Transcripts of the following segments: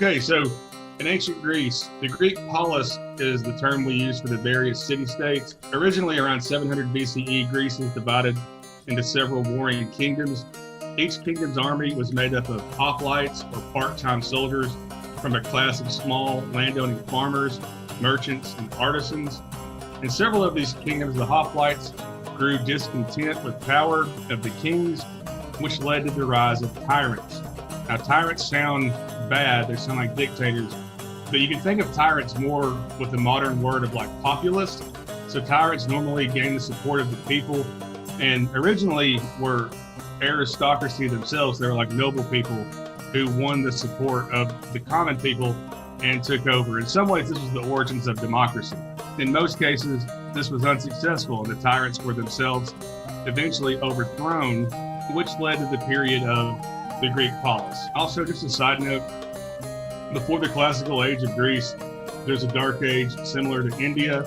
Okay, so in ancient Greece, the Greek polis is the term we use for the various city-states. Originally around 700 BCE, Greece was divided into several warring kingdoms. Each kingdom's army was made up of hoplites, or part-time soldiers, from a class of small landowning farmers, merchants, and artisans. In several of these kingdoms, the hoplites grew discontent with power of the kings, which led to the rise of tyrants. Now, tyrants sound bad, they sound like dictators, but you can think of tyrants more with the modern word of like populist. So tyrants normally gain the support of the people, and originally were aristocracy themselves. They were like noble people who won the support of the common people and took over. In some ways, this was the origins of democracy. In most cases, this was unsuccessful, and the tyrants were themselves eventually overthrown, which led to the period of the Greek polis. Also, just a side note, before the classical age of Greece, there's a dark age similar to India.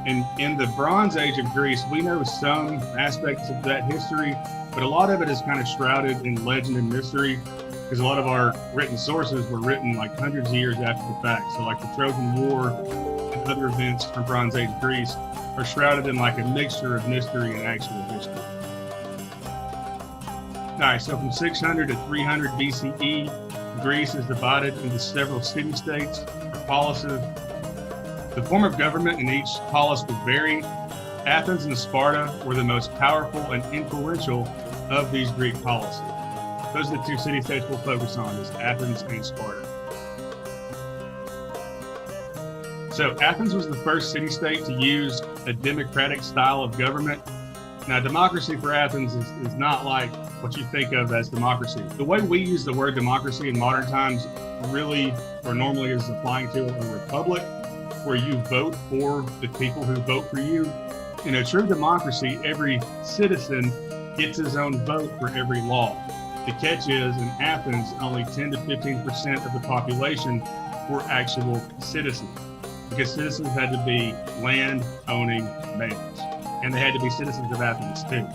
And in the Bronze Age of Greece, we know some aspects of that history, but a lot of it is kind of shrouded in legend and mystery, because a lot of our written sources were written like hundreds of years after the fact. So like the Trojan War and other events from Bronze Age Greece are shrouded in like a mixture of mystery and actual history. All right, so from 600 to 300 BCE, Greece is divided into several city-states or polises. The form of government in each polis would vary. Athens and Sparta were the most powerful and influential of these Greek polises. Those are the two city-states we'll focus on, is Athens and Sparta. So Athens was the first city-state to use a democratic style of government. Now, democracy for Athens is not like what you think of as democracy. The way we use the word democracy in modern times really, or normally, is applying to a republic where you vote for the people who vote for you. In a true democracy, every citizen gets his own vote for every law. The catch is, in Athens, only 10 to 15% of the population were actual citizens, because citizens had to be land-owning males, and they had to be citizens of Athens too.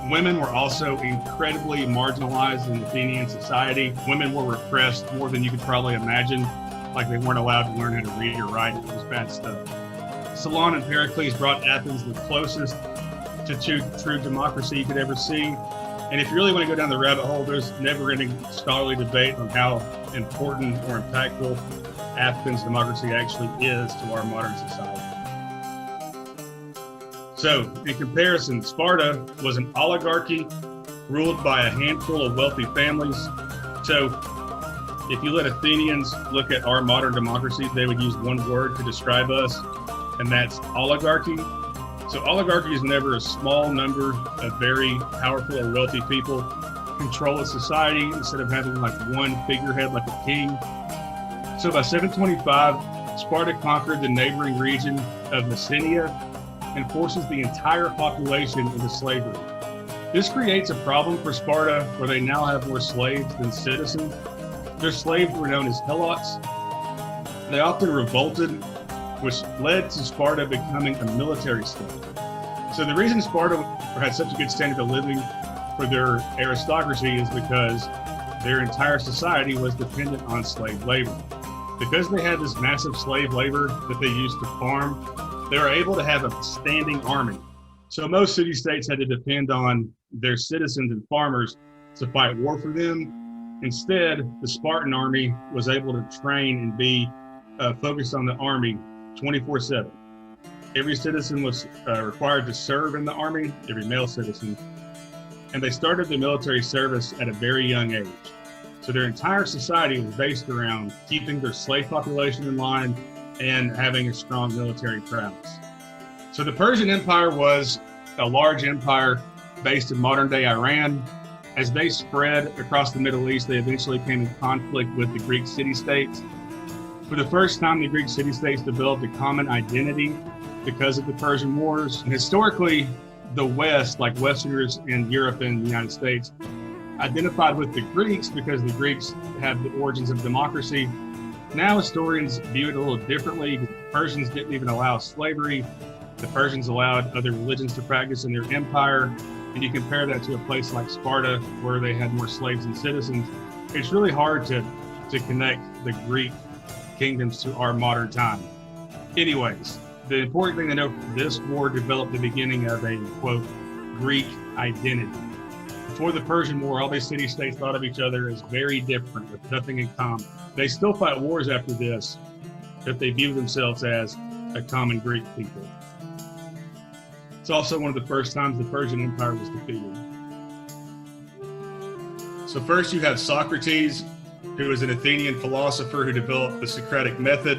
Women were also incredibly marginalized in Athenian society. Women were repressed more than you could probably imagine. Like, they weren't allowed to learn how to read or write. It was bad stuff. Solon and Pericles brought Athens the closest to true democracy you could ever see. And if you really want to go down the rabbit hole, there's never-ending scholarly debate on how important or impactful Athens democracy actually is to our modern society. So, in comparison, Sparta was an oligarchy ruled by a handful of wealthy families. So, if you let Athenians look at our modern democracy, they would use one word to describe us, and that's oligarchy. So oligarchy is never a small number of very powerful or wealthy people control a society instead of having like one figurehead like a king. So by 725, Sparta conquered the neighboring region of Messenia and forces the entire population into slavery. This creates a problem for Sparta, where they now have more slaves than citizens. Their slaves were known as helots. They often revolted, which led to Sparta becoming a military state. So the reason Sparta had such a good standard of living for their aristocracy is because their entire society was dependent on slave labor. Because they had this massive slave labor that they used to farm, they were able to have a standing army. So most city-states had to depend on their citizens and farmers to fight war for them. Instead, the Spartan army was able to train and be focused on the army 24/7. Every citizen was required to serve in the army, every male citizen, and they started the military service at a very young age. So their entire society was based around keeping their slave population in line and having a strong military prowess. So the Persian Empire was a large empire based in modern-day Iran. As they spread across the Middle East, they eventually came in conflict with the Greek city-states. For the first time, the Greek city-states developed a common identity because of the Persian Wars. And historically, the West, like Westerners in Europe and the United States, identified with the Greeks because the Greeks had the origins of democracy. Now historians view it a little differently. The Persians didn't even allow slavery. The Persians allowed other religions to practice in their empire. And you compare that to a place like Sparta, where they had more slaves than citizens. It's really hard to connect the Greek kingdoms to our modern time. Anyways, the important thing to note, this war developed the beginning of a, quote, Greek identity. Before the Persian War, all these city-states thought of each other as very different, with nothing in common. They still fight wars after this, but they view themselves as a common Greek people. It's also one of the first times the Persian Empire was defeated. So first you have Socrates, who was an Athenian philosopher who developed the Socratic method.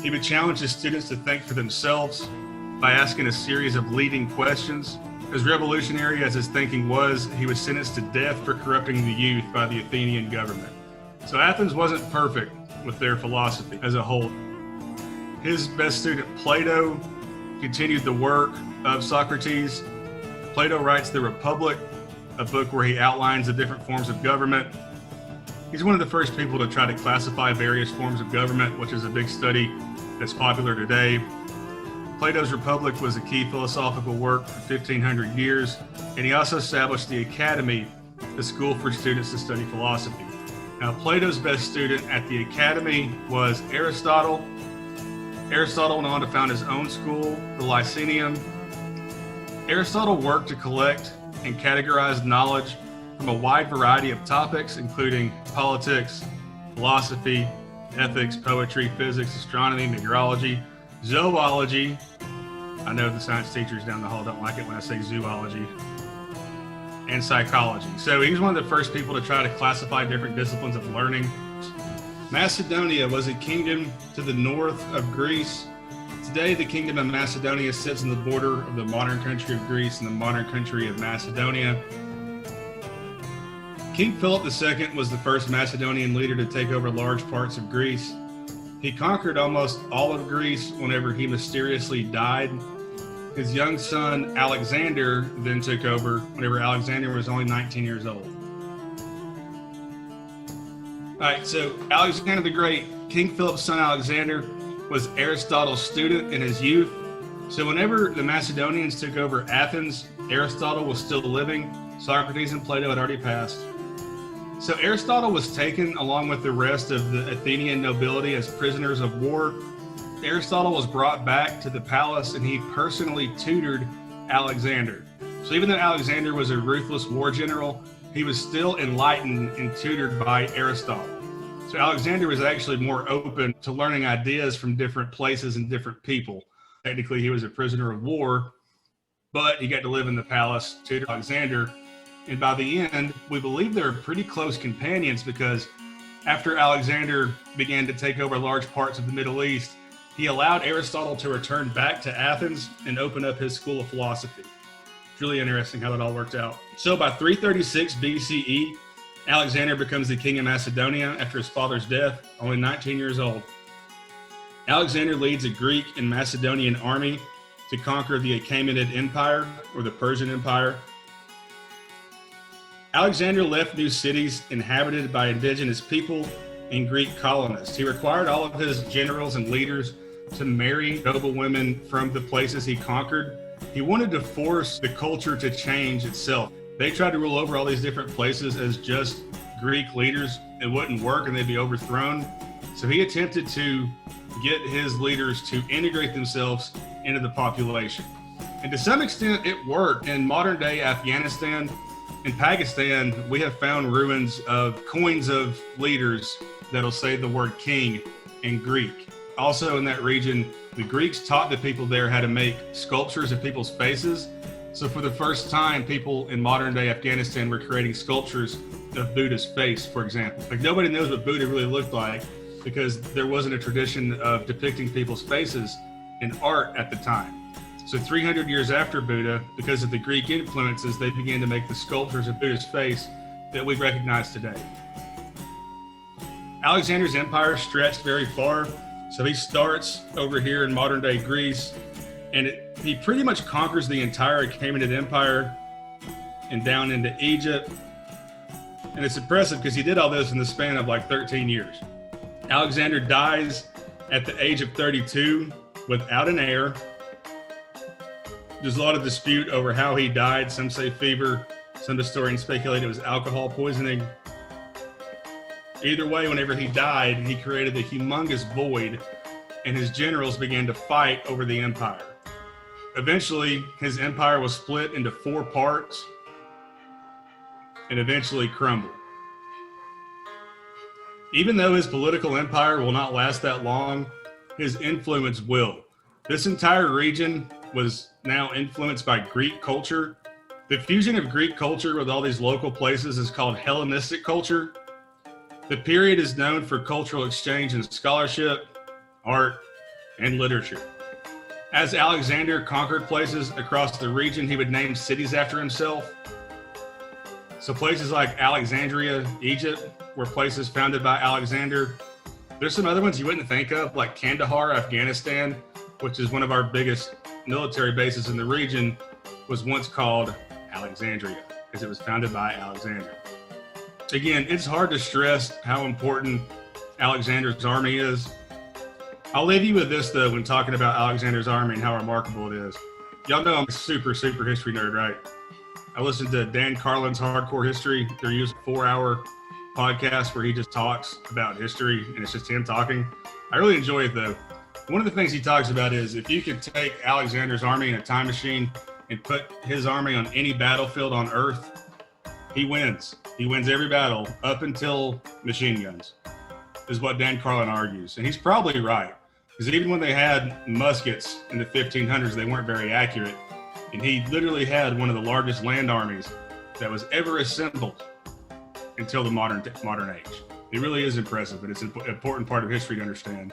He would challenge his students to think for themselves by asking a series of leading questions. As revolutionary as his thinking was, he was sentenced to death for corrupting the youth by the Athenian government. So Athens wasn't perfect with their philosophy as a whole. His best student, Plato, continued the work of Socrates. Plato writes The Republic, a book where he outlines the different forms of government. He's one of the first people to try to classify various forms of government, which is a big study that's popular today. Plato's Republic was a key philosophical work for 1,500 years, and he also established the Academy, the school for students to study philosophy. Now, Plato's best student at the Academy was Aristotle. Aristotle went on to found his own school, the Lyceum. Aristotle worked to collect and categorize knowledge from a wide variety of topics, including politics, philosophy, ethics, poetry, physics, astronomy, meteorology, zoology. I know the science teachers down the hall don't like it when I say zoology, and psychology. So he was one of the first people to try to classify different disciplines of learning. Macedonia was a kingdom to the north of Greece. Today, the kingdom of Macedonia sits on the border of the modern country of Greece and the modern country of Macedonia. King Philip II was the first Macedonian leader to take over large parts of Greece. He conquered almost all of Greece whenever he mysteriously died. His young son, Alexander, then took over whenever Alexander was only 19 years old. All right, so Alexander the Great, King Philip's son Alexander, was Aristotle's student in his youth. So whenever the Macedonians took over Athens, Aristotle was still living. Socrates and Plato had already passed. So Aristotle was taken along with the rest of the Athenian nobility as prisoners of war. Aristotle was brought back to the palace and he personally tutored Alexander. So even though Alexander was a ruthless war general, he was still enlightened and tutored by Aristotle. So Alexander was actually more open to learning ideas from different places and different people. Technically, he was a prisoner of war, but he got to live in the palace, tutor Alexander. And by the end, we believe they were pretty close companions because after Alexander began to take over large parts of the Middle East, he allowed Aristotle to return back to Athens and open up his school of philosophy. It's really interesting how that all worked out. So by 336 BCE, Alexander becomes the king of Macedonia after his father's death, only 19 years old. Alexander leads a Greek and Macedonian army to conquer the Achaemenid Empire, or the Persian Empire. Alexander left new cities inhabited by indigenous people and Greek colonists. He required all of his generals and leaders to marry noble women from the places he conquered. He wanted to force the culture to change itself. They tried to rule over all these different places as just Greek leaders. It wouldn't work and they'd be overthrown. So he attempted to get his leaders to integrate themselves into the population. And to some extent, it worked. In modern day Afghanistan and Pakistan, we have found ruins of coins of leaders that'll say the word king in Greek. Also in that region, the Greeks taught the people there how to make sculptures of people's faces. So for the first time, people in modern day Afghanistan were creating sculptures of Buddha's face, for example. Like nobody knows what Buddha really looked like because there wasn't a tradition of depicting people's faces in art at the time. So 300 years after Buddha, because of the Greek influences, they began to make the sculptures of Buddha's face that we recognize today. Alexander's empire stretched very far, so he starts over here in modern day Greece, and he pretty much conquers the entire Achaemenid Empire and down into Egypt. And it's impressive because he did all this in the span of like 13 years. Alexander dies at the age of 32 without an heir. There's a lot of dispute over how he died. Some say fever. Some historians speculate it was alcohol poisoning. Either way, whenever he died, he created a humongous void, and his generals began to fight over the empire. Eventually, his empire was split into 4 parts and eventually crumbled. Even though his political empire will not last that long, his influence will. This entire region was now influenced by Greek culture. The fusion of Greek culture with all these local places is called Hellenistic culture. The period is known for cultural exchange in scholarship, art, and literature. As Alexander conquered places across the region, he would name cities after himself. So places like Alexandria, Egypt, were places founded by Alexander. There's some other ones you wouldn't think of, like Kandahar, Afghanistan, which is one of our biggest military bases in the region, was once called Alexandria because it was founded by Alexander. Again, it's hard to stress how important Alexander's army is. I'll leave you with this, though, when talking about Alexander's army and how remarkable it is. Y'all know I'm a super history nerd, right? I listened to Dan Carlin's Hardcore History. They're using a 4-hour podcast where he just talks about history, and it's just him talking. I really enjoy it, though. One of the things he talks about is if you could take Alexander's army in a time machine and put his army on any battlefield on Earth, he wins. He wins every battle up until machine guns, is what Dan Carlin argues. And he's probably right, because even when they had muskets in the 1500s, they weren't very accurate. And he literally had one of the largest land armies that was ever assembled until the modern age. It really is impressive, but it's an important part of history to understand.